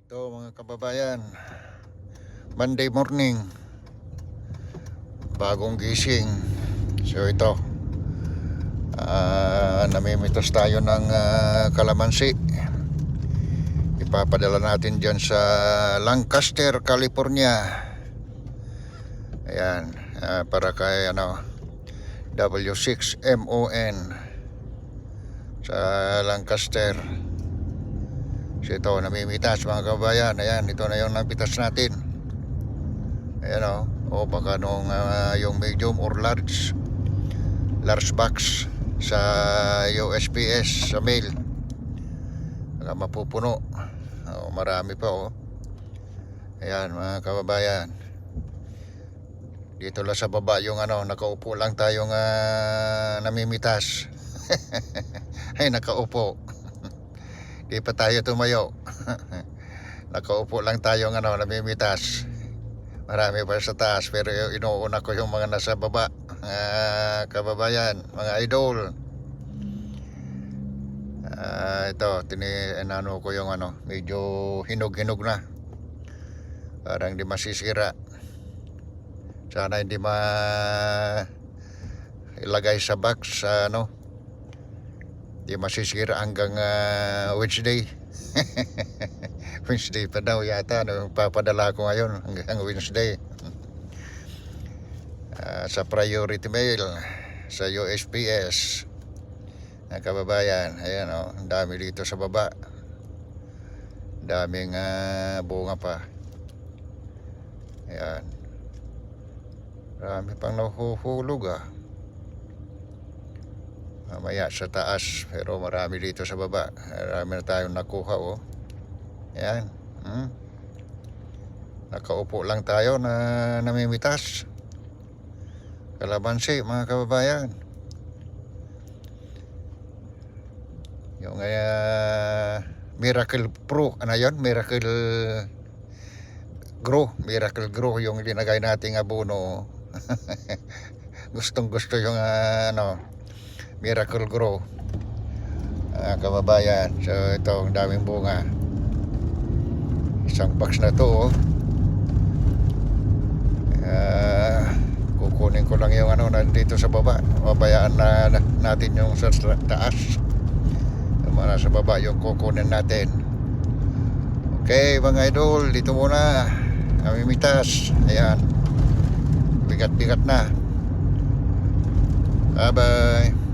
Ito mga kababayan, Monday morning, bagong gising. So ito, namimitas tayo ng kalamansi. Ipapadala natin dyan sa Lancaster, California. Ayan, para kay W6MON sa Lancaster. So ito, namimitas mga kababayan. Ayan, ito na yung napitas natin. Ayan o baka nung yung medium or large box sa USPS sa mail, baka mapupuno. Marami pa Ayan mga kababayan, dito lang sa baba yung nakaupo lang tayong namimitas. Ay, nakaupo. Di pa tayo tumayo. Nakaupo lang tayo namimitas. Marami pa sa taas, pero inuuna ko yung mga nasa baba. Kababayan, mga idol. Ito, inano ko yung medyo hinog-hinog na. Parang hindi masisira. Sana hindi ilagay sa box sa di masisira hanggang Wednesday. Wednesday pa daw yata, papadala ko ngayon hanggang Wednesday. Sa priority mail sa USPS. Kababayan, ayan ang dami dito sa baba. Daming bunga pa. Ayan, marami pang nahuhulog mamaya sa taas, pero marami dito sa baba. Marami na tayong nakuha Ayan. Nakaupo lang tayo na namimitas kalamansi mga kababayan. Yung Miracle Pro, Miracle Grow yung linagay nating abono. Gustong gusto yung Miracle Grow, kababayan. So ito, ang daming bunga. Isang box na to kukunin ko lang yung nandito sa baba. Mabayaan na natin yung sa taas. Yung sa baba yung kukunin natin. Okay mga idol, dito muna namimitas. Ayan, bigat-bigat na. Bye bye.